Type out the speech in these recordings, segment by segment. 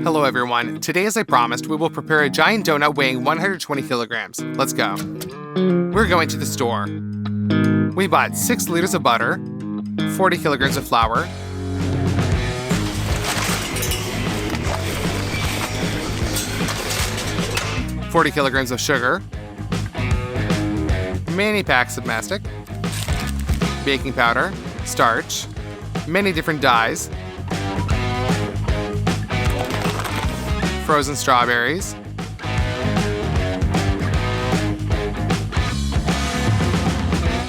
Hello everyone. Today, as I promised, we will prepare a giant donut weighing 120 kilograms. Let's go. We're going to the store. We bought 6 liters of butter, 40 kilograms of flour, ,40 kilograms of sugar, many packs of mastic, baking powder, starch, many different dyes, frozen strawberries,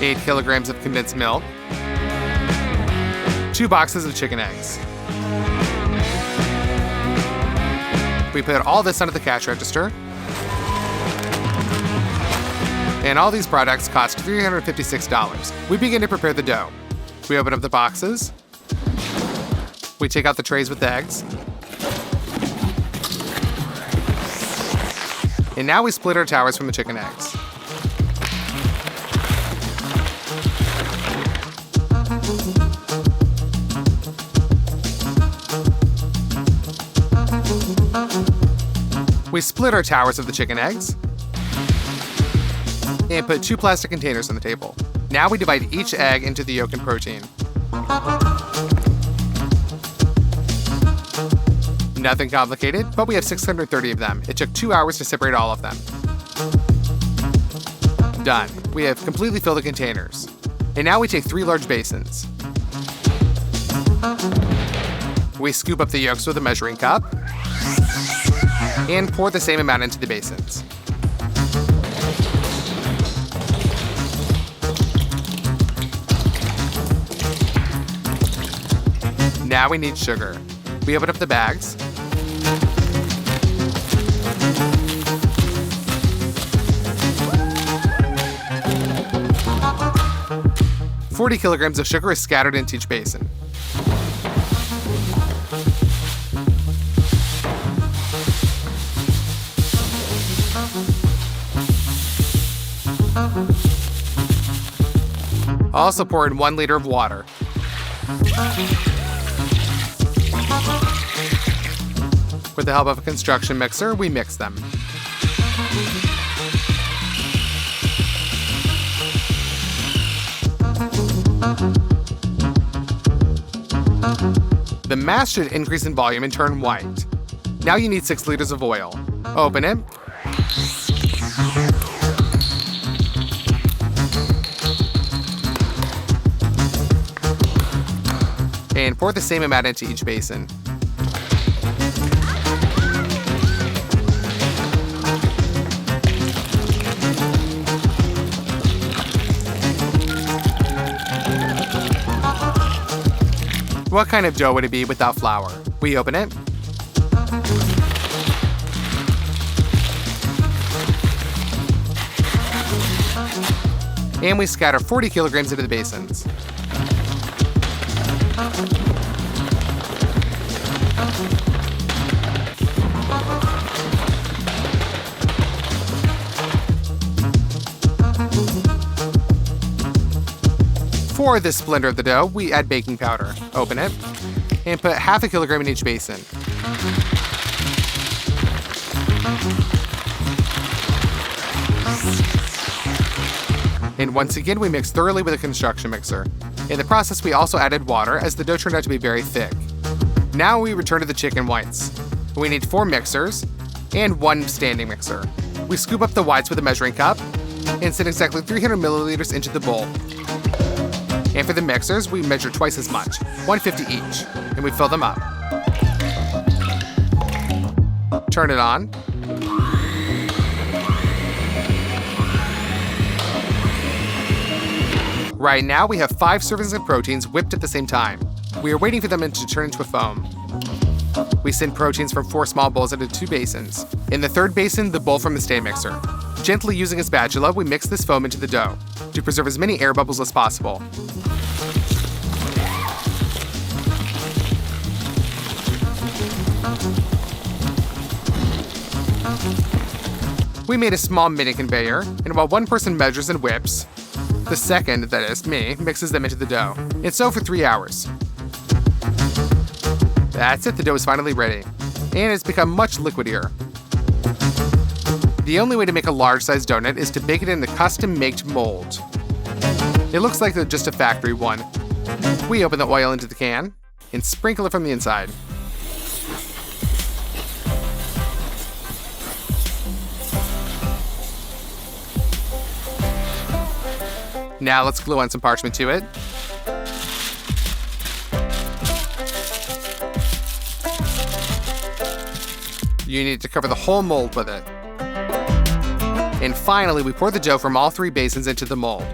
,8 kilograms of condensed milk, 2 boxes of chicken eggs. We put all this onto the cash register. And all these products cost $356. We begin to prepare the dough. We open up the boxes. We take out the trays with the eggs. And now we split our towers from the chicken eggs. We split our towers of the chicken eggs and put 2 plastic containers on the table. Now we divide each egg into the yolk and protein. Nothing complicated, but we have 630 of them. It took 2 hours to separate all of them. Done. We have completely filled the containers. And now we take 3 large basins. We scoop up the yolks with a measuring cup and pour the same amount into the basins. Now we need sugar. We open up the bags. ,40 kilograms of sugar is scattered into each basin. Also pour in 1 liter of water. With the help of a construction mixer, we mix them. The mass should increase in volume and turn white. Now you need 6 liters of oil. Open it. And pour the same amount into each basin. What kind of dough would it be without flour? We open it. And we scatter 40 kilograms into the basins. For this splendor of the dough, we add baking powder. Open it, and put ½ kilogram in each basin. And once again, we mix thoroughly with a construction mixer. In the process, we also added water, as the dough turned out to be very thick. Now we return to the chicken whites. We need 4 mixers and 1 standing mixer. We scoop up the whites with a measuring cup and set exactly 300 milliliters into the bowl. And for the mixers, we measure twice as much, 150 each, and we fill them up. Turn it on. Right now, we have 5 servings of proteins whipped at the same time. We are waiting for them to turn into a foam. We send proteins from 4 small bowls into 2 basins. In the 3rd basin, the bowl from the stand mixer. Gently using a spatula, we mix this foam into the dough to preserve as many air bubbles as possible. We made a small mini conveyor, and while one person measures and whips, the second, that is, me, mixes them into the dough. And so for 3 hours. That's it, the dough is finally ready. and it's become much liquidier. The only way to make a large-sized donut is to bake it in a custom-made mold. It looks like just a factory one. We open the oil into the can and sprinkle it from the inside. Now let's glue on some parchment to it. You need to cover the whole mold with it. And finally, we pour the dough from all 3 basins into the mold.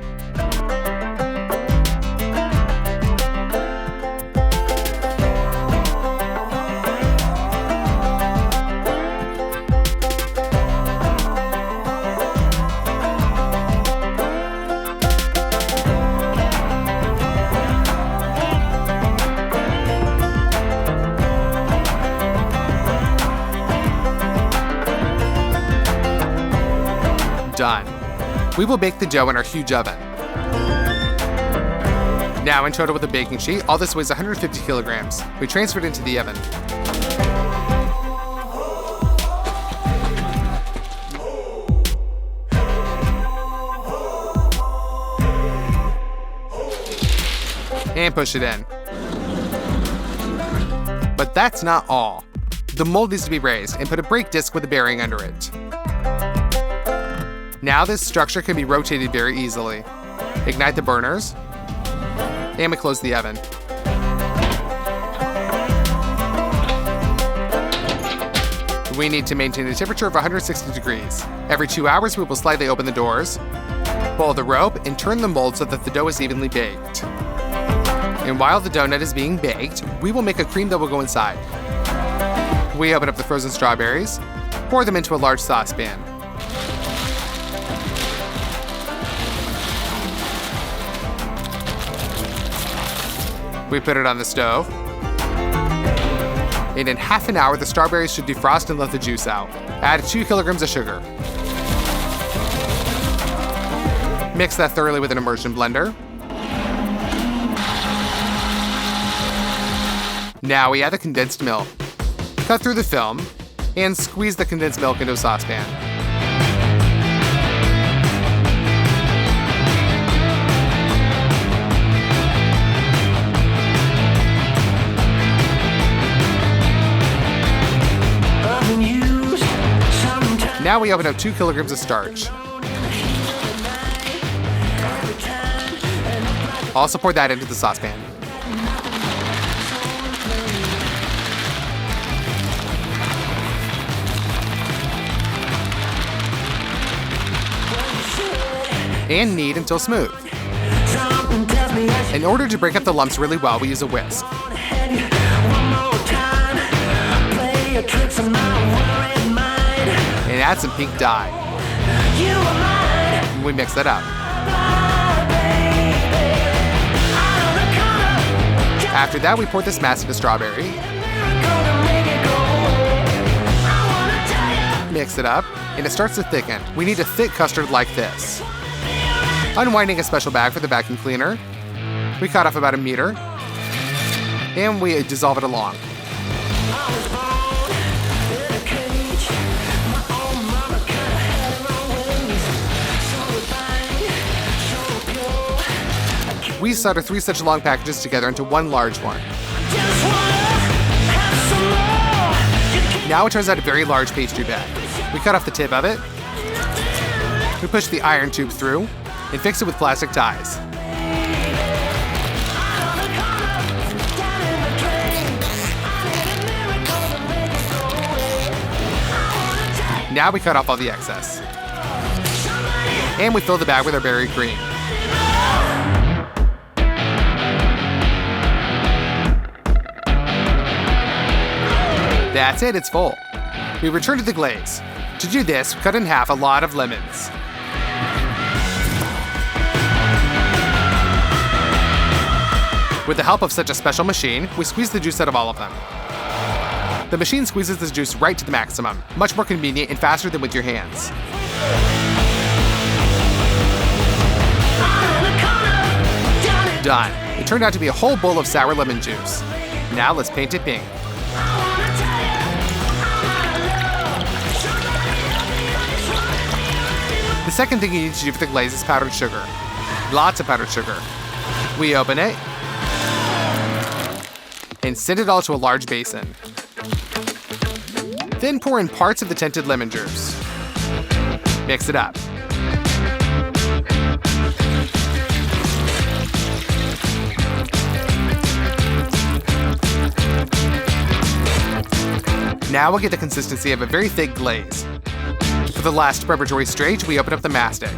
Done. We will bake the dough in our huge oven. Now in total with the baking sheet, all this weighs 150 kilograms. We transfer it into the oven. And push it in. But that's not all. The mold needs to be raised and put a brake disc with a bearing under it. Now this structure can be rotated very easily. Ignite the burners, and we close the oven. We need to maintain a temperature of 160 degrees. Every 2 hours, we will slightly open the doors, pull the rope, and turn the mold so that the dough is evenly baked. And while the donut is being baked, we will make a cream that will go inside. We open up the frozen strawberries, pour them into a large saucepan. We put it on the stove. And in half an hour, the strawberries should defrost and let the juice out. Add 2 kilograms of sugar. Mix that thoroughly with an immersion blender. Now we add the condensed milk. Cut through the film and squeeze the condensed milk into a saucepan. Now we open up 2 kilograms of starch. Also pour that into the saucepan. And knead until smooth. In order to break up the lumps really well, we use a whisk. And add some pink dye. We mix that up. After that, we pour this mass into strawberry. Mix it up, and it starts to thicken. We need a thick custard like this. Unwinding a special bag for the vacuum cleaner, we cut off about 1 meter, and we dissolve it along. We solder 3 such long packages together into one large one. Now it turns out a very large pastry bag. We cut off the tip of it. We push the iron tube through and fix it with plastic ties. Now we cut off all the excess. And we fill the bag with our berry cream. That's it, it's full. We return to the glaze. To do this, cut in half a lot of lemons. With the help of such a special machine, we squeeze the juice out of all of them. The machine squeezes the juice right to the maximum, much more convenient and faster than with your hands. Done. It turned out to be a whole bowl of sour lemon juice. Now let's paint it pink. The second thing you need to do for the glaze is powdered sugar. Lots of powdered sugar. We open it and send it all to a large basin. Then pour in parts of the tinted lemon juice. Mix it up. Now we'll get the consistency of a very thick glaze. For the last preparatory stage, we open up the mastic.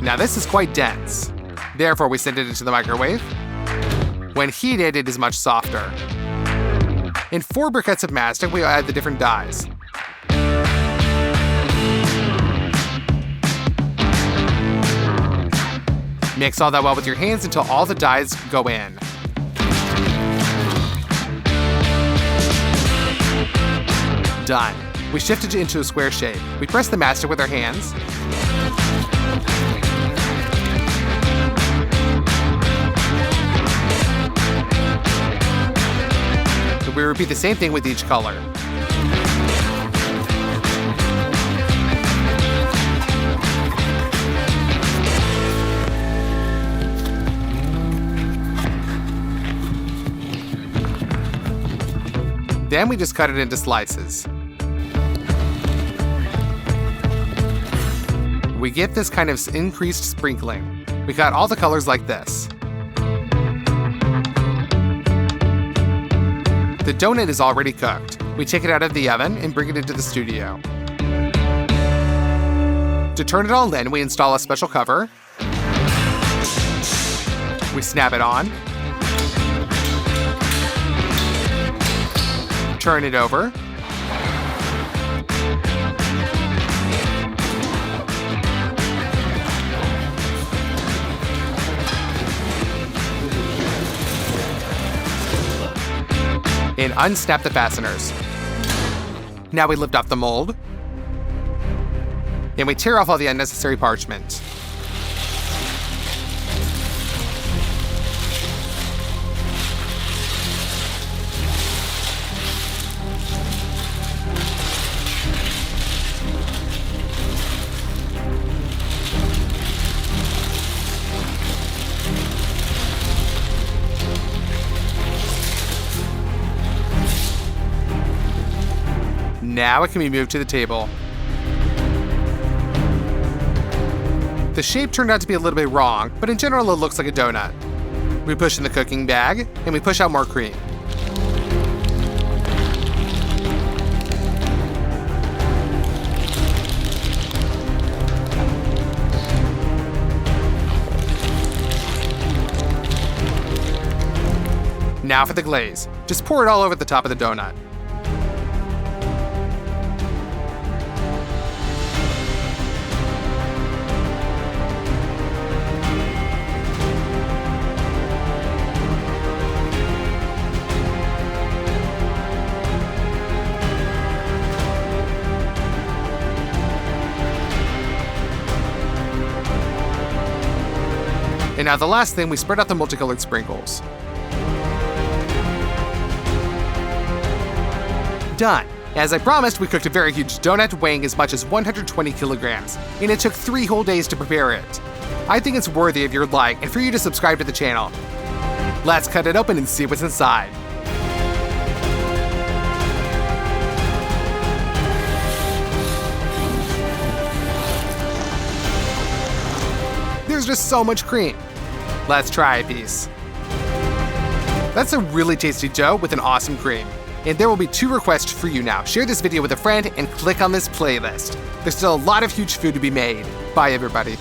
Now this is quite dense. Therefore, we send it into the microwave. When heated, it is much softer. In 4 briquettes of mastic, we add the different dyes. Mix all that well with your hands until all the dyes go in. Done. We shift it into a square shape. We press the mastic with our hands. We repeat the same thing with each color. Then we just cut it into slices. We get this kind of increased sprinkling. We cut all the colors like this. The donut is already cooked. We take it out of the oven and bring it into the studio. To turn it all in, we install a special cover. We snap it on. Turn it over. And unsnap the fasteners. Now we lift off the mold. And we tear off all the unnecessary parchment. Now it can be moved to the table. The shape turned out to be a little bit wrong, but in general it looks like a donut. We push in the cooking bag, and we push out more cream. Now for the glaze. Just pour it all over the top of the donut. And now the last thing, we spread out the multicolored sprinkles. Done. As I promised, we cooked a very huge donut weighing as much as 120 kilograms, and it took 3 whole days to prepare it. I think it's worthy of your like and for you to subscribe to the channel. Let's cut it open and see what's inside. There's just so much cream. Let's try a piece. That's a really tasty dough with an awesome cream. And there will be 2 requests for you now. Share this video with a friend and click on this playlist. There's still a lot of huge food to be made. Bye everybody.